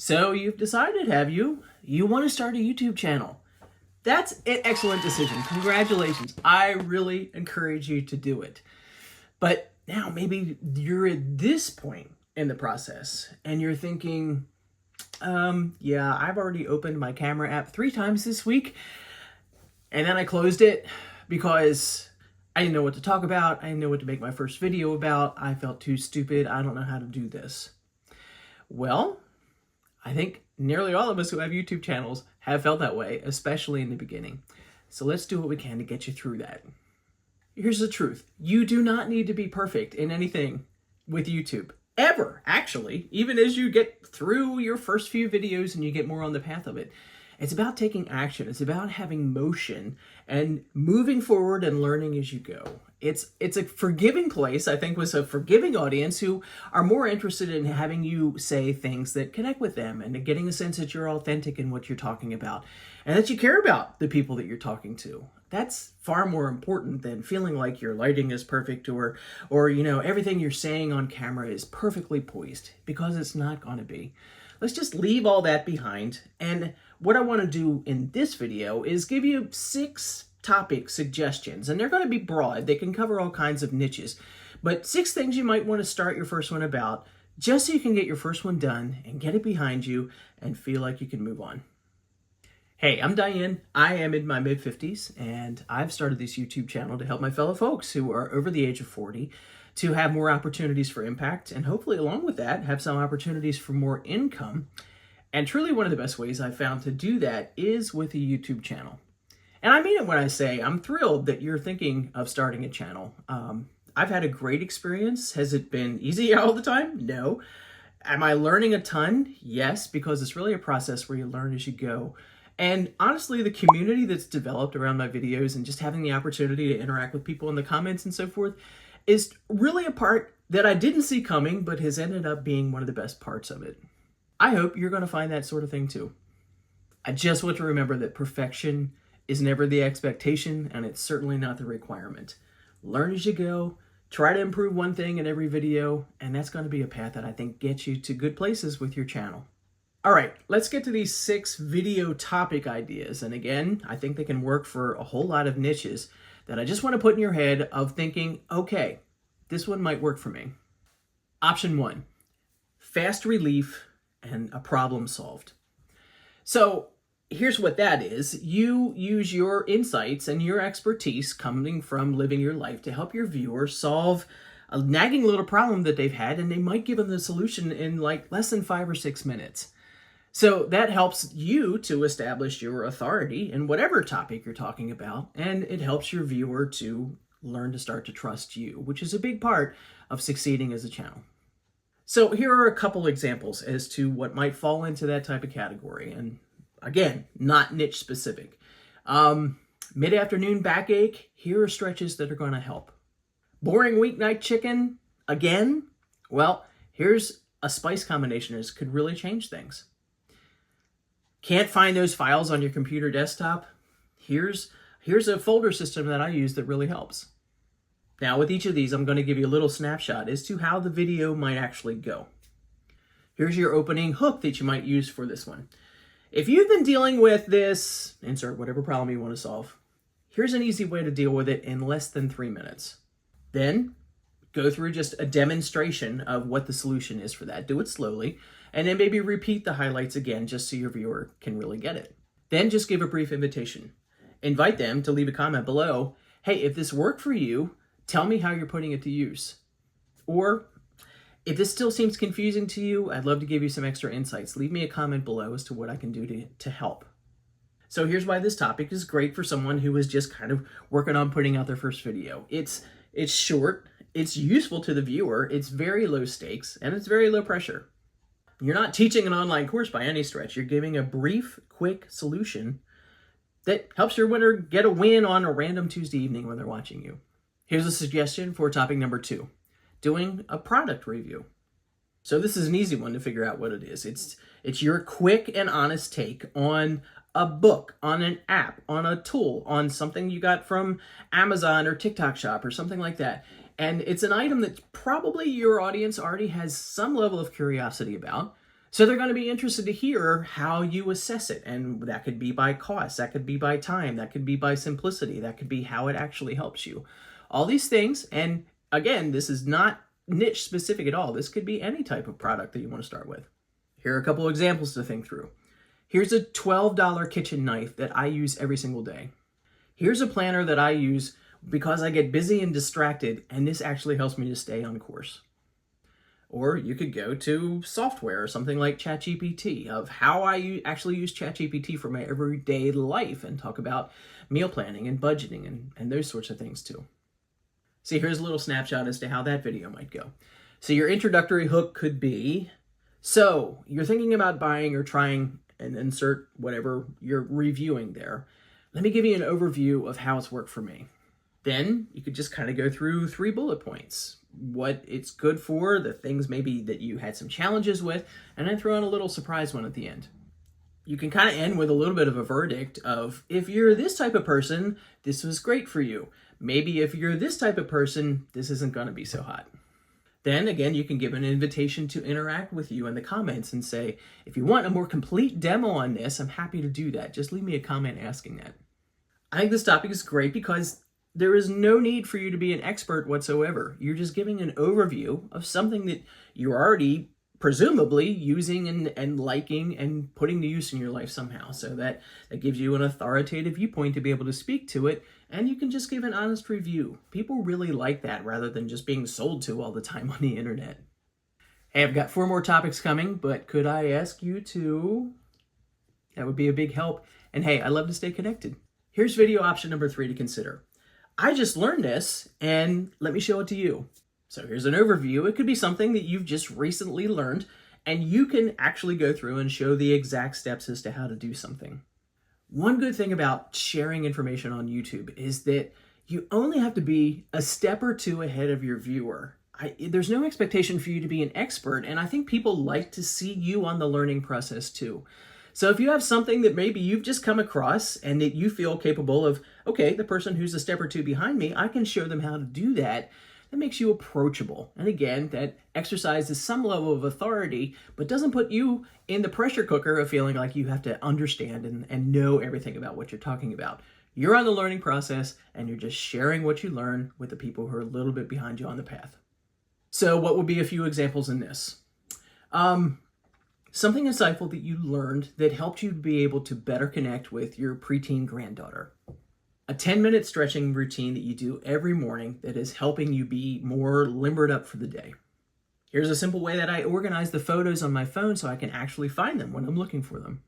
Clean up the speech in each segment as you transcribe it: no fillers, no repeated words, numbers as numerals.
So you've decided, have you? You want to start a YouTube channel. That's an excellent decision. Congratulations. I really encourage you to do it. But now maybe you're at this point in the process and you're thinking, yeah, I've already opened my camera app 3 times this week and then I closed it because I didn't know what to talk about. I didn't know what to make my first video about. I felt too stupid. I don't know how to do this. Well, I think nearly all of us who have YouTube channels have felt that way, especially in the beginning. So let's do what we can to get you through that. Here's the truth. You do not need to be perfect in anything with YouTube. Ever, actually. Even as you get through your first few videos and you get more on the path of it. It's about taking action. It's about having motion and moving forward and learning as you go. It's a forgiving place, I think, with a forgiving audience who are more interested in having you say things that connect with them and getting a sense that you're authentic in what you're talking about and that you care about the people that you're talking to. That's far more important than feeling like your lighting is perfect or you know, everything you're saying on camera is perfectly poised, because it's not going to be. Let's just leave all that behind. And what I want to do in this video is give you 6 topic suggestions, and they're going to be broad. They can cover all kinds of niches, but 6 things you might want to start your first one about, just so you can get your first one done and get it behind you and feel like you can move on. Hey, I'm Diane. I am in my mid-50s, and I've started this YouTube channel to help my fellow folks who are over the age of 40 to have more opportunities for impact, and hopefully along with that, have some opportunities for more income. And truly one of the best ways I've found to do that is with a YouTube channel. And I mean it when I say I'm thrilled that you're thinking of starting a channel. I've had a great experience. Has it been easy all the time? No. Am I learning a ton? Yes, because it's really a process where you learn as you go. And honestly, the community that's developed around my videos and just having the opportunity to interact with people in the comments and so forth is really a part that I didn't see coming, but has ended up being one of the best parts of it. I hope you're going to find that sort of thing too. I just want to remember that perfection is never the expectation, and it's certainly not the requirement. Learn as you go, try to improve one thing in every video, and that's going to be a path that I think gets you to good places with your channel. All right, let's get to these 6 video topic ideas. And again, I think they can work for a whole lot of niches that I just want to put in your head of thinking, okay, this one might work for me. Option 1, fast relief and a problem solved. So here's what that is. You use your insights and your expertise coming from living your life to help your viewers solve a nagging little problem that they've had, and they might give them the solution in like less than 5 or 6 minutes. So that helps you to establish your authority in whatever topic you're talking about, and it helps your viewer to learn to start to trust you, which is a big part of succeeding as a channel. So here are a couple examples as to what might fall into that type of category, and again, not niche specific. Mid-afternoon backache, here are stretches that are going to help. Boring weeknight chicken, again, well, here's a spice combination that could really change things. Can't find those files on your computer desktop? Here's a folder system that I use that really helps. Now with each of these, I'm going to give you a little snapshot as to how the video might actually go. Here's your opening hook that you might use for this one. If you've been dealing with this, insert whatever problem you want to solve, here's an easy way to deal with it in less than 3 minutes. Then go through just a demonstration of what the solution is for that. Do it slowly, and then maybe repeat the highlights again just so your viewer can really get it. Then just give a brief invitation. Invite them to leave a comment below. Hey, if this worked for you, tell me how you're putting it to use. Or if this still seems confusing to you, I'd love to give you some extra insights. Leave me a comment below as to what I can do to help. So here's why this topic is great for someone who is just kind of working on putting out their first video. It's short, it's useful to the viewer, it's very low stakes, and it's very low pressure. You're not teaching an online course by any stretch. You're giving a brief, quick solution that helps your winner get a win on a random Tuesday evening when they're watching you. Here's a suggestion for topic number 2, doing a product review. So this is an easy one to figure out what it is. It's your quick and honest take on a book, on an app, on a tool, on something you got from Amazon or TikTok Shop or something like that. And it's an item that probably your audience already has some level of curiosity about. So they're going to be interested to hear how you assess it. And that could be by cost, that could be by time, that could be by simplicity, that could be how it actually helps you. All these things, and again, this is not niche specific at all. This could be any type of product that you want to start with. Here are a couple of examples to think through. Here's a $12 kitchen knife that I use every single day. Here's a planner that I use because I get busy and distracted, and this actually helps me to stay on course. Or you could go to software, something like ChatGPT, of how I actually use ChatGPT for my everyday life and talk about meal planning and budgeting and those sorts of things too. See, here's a little snapshot as to how that video might go. So your introductory hook could be, so you're thinking about buying or trying and insert whatever you're reviewing there. Let me give you an overview of how it's worked for me. Then you could just kind of go through 3 bullet points. What it's good for, the things maybe that you had some challenges with, and then throw in a little surprise one at the end. You can kind of end with a little bit of a verdict of, if you're this type of person, this was great for you. Maybe if you're this type of person, this isn't going to be so hot. Then again, you can give an invitation to interact with you in the comments and say, if you want a more complete demo on this, I'm happy to do that. Just leave me a comment asking that. I think this topic is great because there is no need for you to be an expert whatsoever. You're just giving an overview of something that you're already presumably using and liking and putting to use in your life somehow. So that gives you an authoritative viewpoint to be able to speak to it, and you can just give an honest review. People really like that rather than just being sold to all the time on the internet. Hey, I've got 4 more topics coming, but could I ask you to? That would be a big help. And hey, I love to stay connected. Here's video option number 3 to consider. I just learned this, and let me show it to you. So here's an overview. It could be something that you've just recently learned, and you can actually go through and show the exact steps as to how to do something. One good thing about sharing information on YouTube is that you only have to be a step or 2 ahead of your viewer. There's no expectation for you to be an expert, and I think people like to see you on the learning process too. So if you have something that maybe you've just come across and that you feel capable of, okay, the person who's a step or 2 behind me, I can show them how to do that. That makes you approachable. And again, that exercises some level of authority, but doesn't put you in the pressure cooker of feeling like you have to understand and know everything about what you're talking about. You're on the learning process, and you're just sharing what you learn with the people who are a little bit behind you on the path. So what would be a few examples in this? Something insightful that you learned that helped you to be able to better connect with your preteen granddaughter. A 10-minute stretching routine that you do every morning that is helping you be more limbered up for the day. Here's a simple way that I organize the photos on my phone so I can actually find them when I'm looking for them.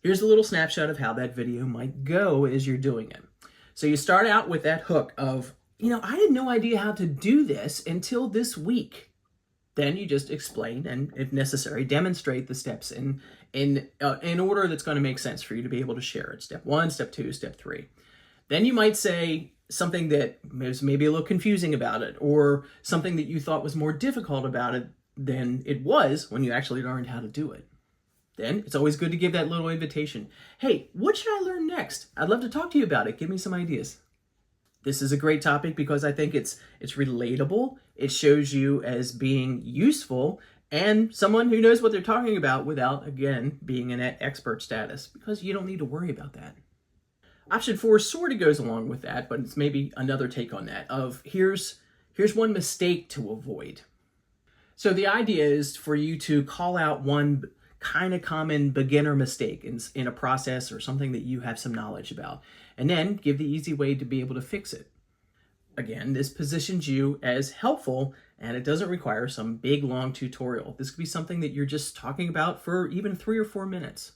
Here's a little snapshot of how that video might go as you're doing it. So you start out with that hook of, I had no idea how to do this until this week. Then you just explain and, if necessary, demonstrate the steps in order that's going to make sense for you to be able to share it. Step 1, step 2, step 3. Then you might say something that was maybe a little confusing about it, or something that you thought was more difficult about it than it was when you actually learned how to do it. Then it's always good to give that little invitation. Hey, what should I learn next? I'd love to talk to you about it. Give me some ideas. This is a great topic because I think it's relatable. It shows you as being useful and someone who knows what they're talking about without, again, being in that expert status, because you don't need to worry about that. Option 4 sort of goes along with that, but it's maybe another take on that of here's one mistake to avoid. So the idea is for you to call out one kind of common beginner mistake in a process or something that you have some knowledge about, and then give the easy way to be able to fix it. Again, this positions you as helpful, and it doesn't require some big, long tutorial. This could be something that you're just talking about for even 3 or 4 minutes.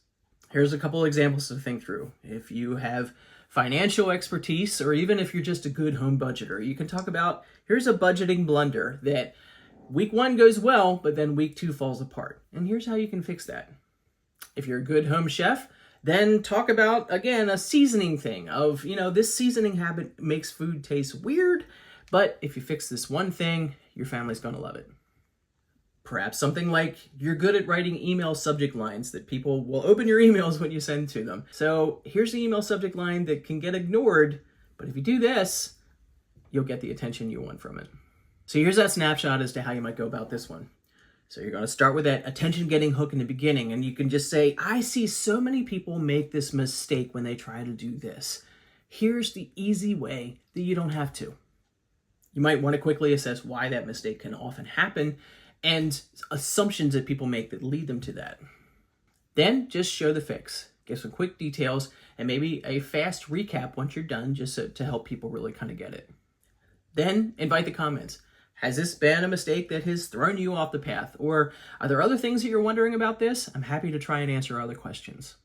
Here's a couple examples to think through. If you have financial expertise, or even if you're just a good home budgeter, you can talk about, here's a budgeting blunder that week 1 goes well, but then week 2 falls apart. And here's how you can fix that. If you're a good home chef, then talk about, again, a seasoning thing of, this seasoning habit makes food taste weird, but if you fix this one thing, your family's going to love it. Perhaps something like you're good at writing email subject lines that people will open your emails when you send to them. So here's the email subject line that can get ignored, but if you do this, you'll get the attention you want from it. So here's that snapshot as to how you might go about this one. So you're going to start with that attention-getting hook in the beginning, and you can just say, I see so many people make this mistake when they try to do this. Here's the easy way that you don't have to. You might want to quickly assess why that mistake can often happen and assumptions that people make that lead them to that. Then just show the fix. Give some quick details and maybe a fast recap once you're done, just to help people really kind of get it. Then invite the comments. Has this been a mistake that has thrown you off the path? Or are there other things that you're wondering about this? I'm happy to try and answer other questions.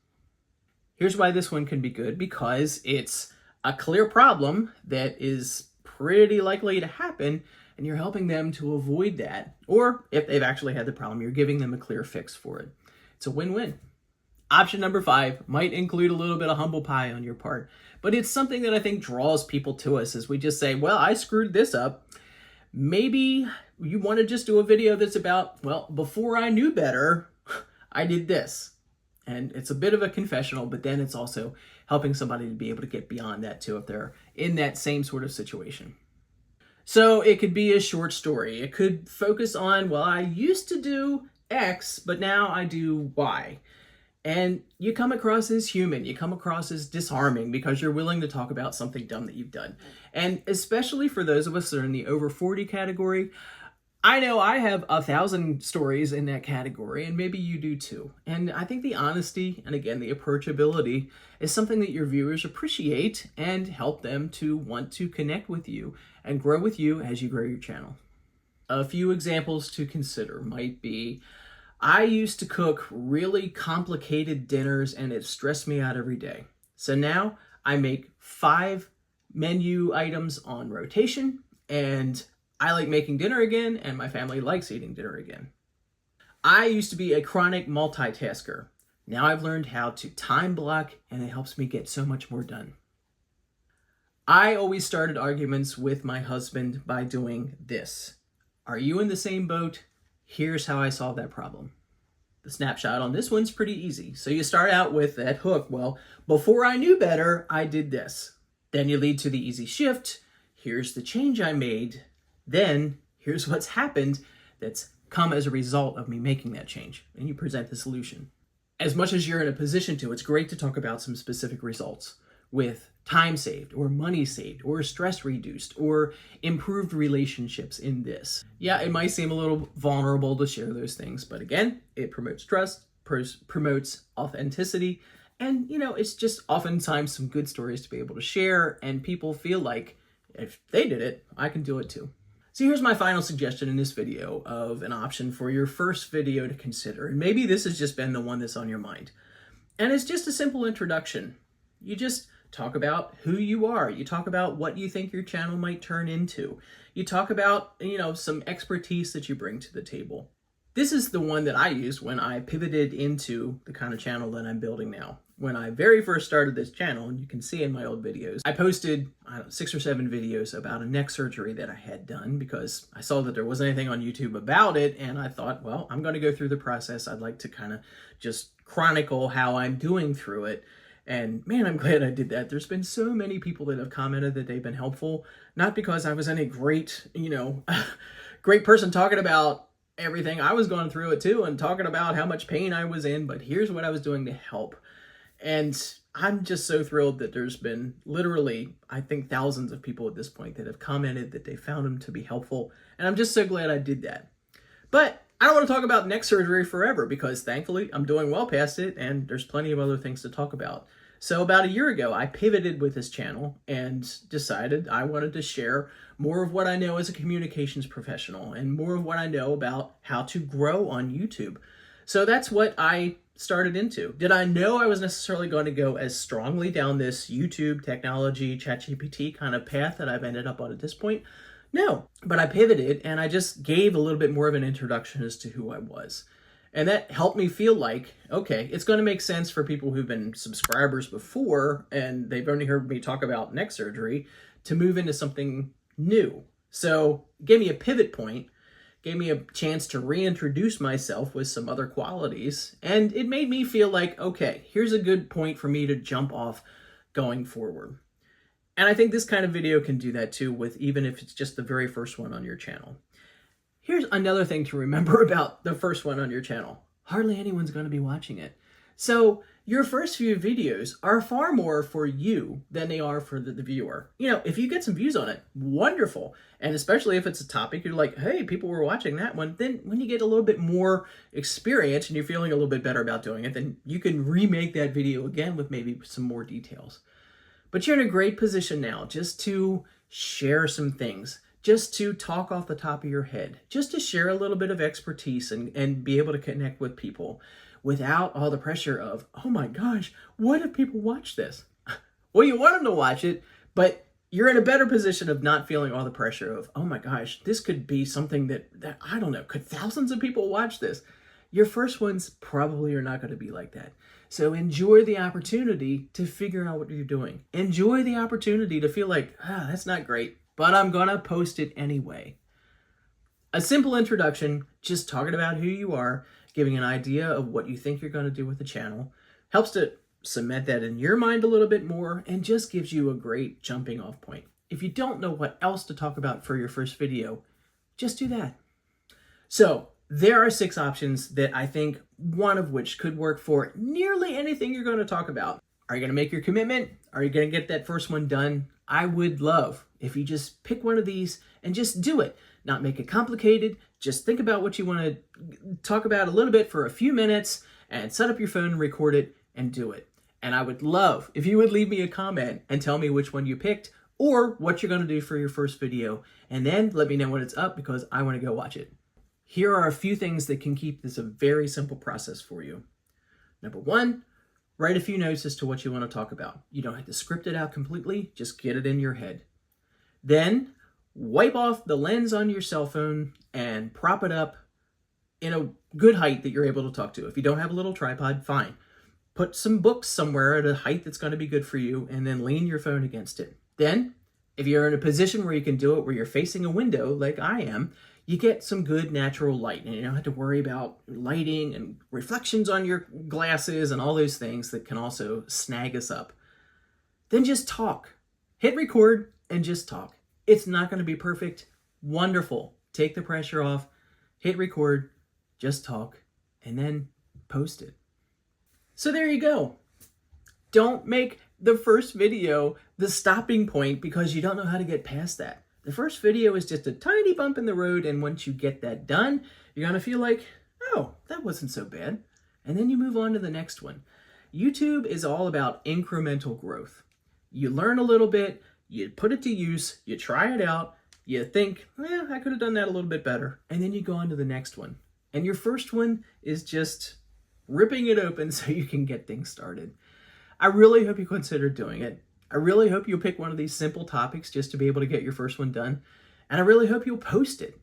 Here's why this one can be good, because it's a clear problem that is pretty likely to happen, and you're helping them to avoid that. Or if they've actually had the problem, you're giving them a clear fix for it. It's a win-win. Option number 5 might include a little bit of humble pie on your part, but it's something that I think draws people to us as we just say, well, I screwed this up. Maybe you want to just do a video that's about, well, before I knew better, I did this. And it's a bit of a confessional, but then it's also helping somebody to be able to get beyond that too if they're in that same sort of situation. So it could be a short story. It could focus on, well, I used to do X, but now I do Y. And you come across as human, you come across as disarming because you're willing to talk about something dumb that you've done. And especially for those of us that are in the over 40 category, I know I have 1,000 stories in that category, and maybe you do too. And I think the honesty and again, the approachability is something that your viewers appreciate and help them to want to connect with you and grow with you as you grow your channel. A few examples to consider might be, I used to cook really complicated dinners and it stressed me out every day. So now I make 5 menu items on rotation, and I like making dinner again, and my family likes eating dinner again. I used to be a chronic multitasker. Now I've learned how to time block, and it helps me get so much more done. I always started arguments with my husband by doing this. Are you in the same boat? Here's how I solve that problem. The snapshot on this one's pretty easy. So you start out with that hook. Well, before I knew better, I did this. Then you lead to the easy shift. Here's the change I made. Then here's what's happened that's come as a result of me making that change. And you present the solution. As much as you're in a position to, it's great to talk about some specific results with time saved or money saved or stress reduced or improved relationships in this. Yeah, it might seem a little vulnerable to share those things, but again, it promotes trust, promotes authenticity, and it's just oftentimes some good stories to be able to share, and people feel like if they did it, I can do it too. So here's my final suggestion in this video of an option for your first video to consider, and maybe this has just been the one that's on your mind. And it's just a simple introduction. You just talk about who you are. You talk about what you think your channel might turn into. You talk about, some expertise that you bring to the table. This is the one that I used when I pivoted into the kind of channel that I'm building now. When I very first started this channel, and you can see in my old videos, I posted 6 or 7 videos about a neck surgery that I had done because I saw that there wasn't anything on YouTube about it, and I thought, well, I'm going to go through the process. I'd like to kind of just chronicle how I'm doing through it. And man, I'm glad I did that. There's been so many people that have commented that they've been helpful, not because I was any great, great person talking about everything. I was going through it too and talking about how much pain I was in, but here's what I was doing to help. And I'm just so thrilled that there's been literally, I think, thousands of people at this point that have commented that they found them to be helpful. And I'm just so glad I did that. But I don't want to talk about neck surgery forever because thankfully I'm doing well past it and there's plenty of other things to talk about. So about a year ago, I pivoted with this channel and decided I wanted to share more of what I know as a communications professional and more of what I know about how to grow on YouTube. So that's what I started into. Did I know I was necessarily going to go as strongly down this YouTube technology, ChatGPT kind of path that I've ended up on at this point? No, but I pivoted and I just gave a little bit more of an introduction as to who I was. And that helped me feel like, okay, it's going to make sense for people who've been subscribers before and they've only heard me talk about neck surgery to move into something new. So it gave me a pivot point, gave me a chance to reintroduce myself with some other qualities. And it made me feel like, okay, here's a good point for me to jump off going forward. And I think this kind of video can do that too, with even if it's just the very first one on your channel. Here's another thing to remember about the first one on your channel. Hardly anyone's going to be watching it. So your first few videos are far more for you than they are for the viewer. You know, if you get some views on it, wonderful. And especially if it's a topic you're like, hey, people were watching that one. Then when you get a little bit more experience and you're feeling a little bit better about doing it, then you can remake that video again with maybe some more details. But you're in a great position now just to share some things, just to talk off the top of your head, just to share a little bit of expertise and be able to connect with people without all the pressure of, oh my gosh, what if people watch this? Well, you want them to watch it, but you're in a better position of not feeling all the pressure of, oh my gosh, this could be something that I don't know, could thousands of people watch this? Your first ones probably are not going to be like that. So enjoy the opportunity to figure out what you're doing. Enjoy the opportunity to feel like, that's not great, but I'm going to post it anyway. A simple introduction, just talking about who you are, giving an idea of what you think you're going to do with the channel, helps to cement that in your mind a little bit more and just gives you a great jumping off point. If you don't know what else to talk about for your first video, just do that. So there are 6 options that I think one of which could work for nearly anything you're going to talk about. Are you going to make your commitment? Are you going to get that first one done? I would love if you just pick one of these and just do it. Not make it complicated. Just think about what you want to talk about a little bit for a few minutes and set up your phone and record it and do it. And I would love if you would leave me a comment and tell me which one you picked or what you're going to do for your first video. And then let me know when it's up because I want to go watch it. Here are a few things that can keep this a very simple process for you. Number 1, write a few notes as to what you want to talk about. You don't have to script it out completely, just get it in your head. Then wipe off the lens on your cell phone and prop it up in a good height that you're able to talk to. If you don't have a little tripod, fine. Put some books somewhere at a height that's going to be good for you and then lean your phone against it. Then, if you're in a position where you can do it where you're facing a window like I am, you get some good natural light and you don't have to worry about lighting and reflections on your glasses and all those things that can also snag us up. Then just talk. Hit record and just talk. It's not going to be perfect. Wonderful. Take the pressure off. Hit record. Just talk. And then post it. So there you go. Don't make the first video the stopping point because you don't know how to get past that. The first video is just a tiny bump in the road, and once you get that done, you're going to feel like, oh, that wasn't so bad. And then you move on to the next one. YouTube is all about incremental growth. You learn a little bit, you put it to use, you try it out, you think, I could have done that a little bit better, and then you go on to the next one. And your first one is just ripping it open so you can get things started. I really hope you consider doing it. I really hope you'll pick one of these simple topics just to be able to get your first one done. And I really hope you'll post it.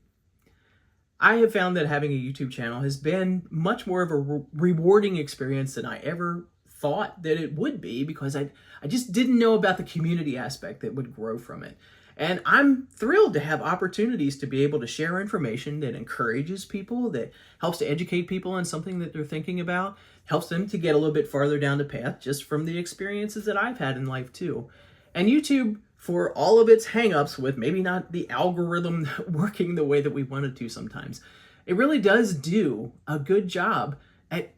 I have found that having a YouTube channel has been much more of a rewarding experience than I ever thought that it would be because I just didn't know about the community aspect that would grow from it. And I'm thrilled to have opportunities to be able to share information that encourages people, that helps to educate people on something that they're thinking about, helps them to get a little bit farther down the path just from the experiences that I've had in life too. And YouTube, for all of its hangups with maybe not the algorithm working the way that we want it to sometimes, it really does do a good job at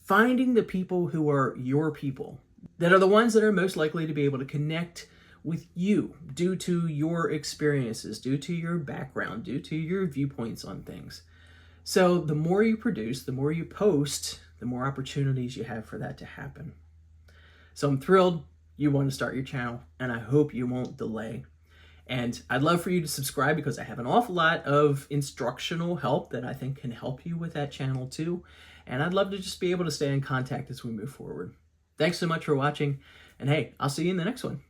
finding the people who are your people, that are the ones that are most likely to be able to connect with you due to your experiences, due to your background, due to your viewpoints on things. So the more you produce, the more you post, the more opportunities you have for that to happen. So I'm thrilled you want to start your channel, and I hope you won't delay. And I'd love for you to subscribe because I have an awful lot of instructional help that I think can help you with that channel too. And I'd love to just be able to stay in contact as we move forward. Thanks so much for watching, and hey, I'll see you in the next one.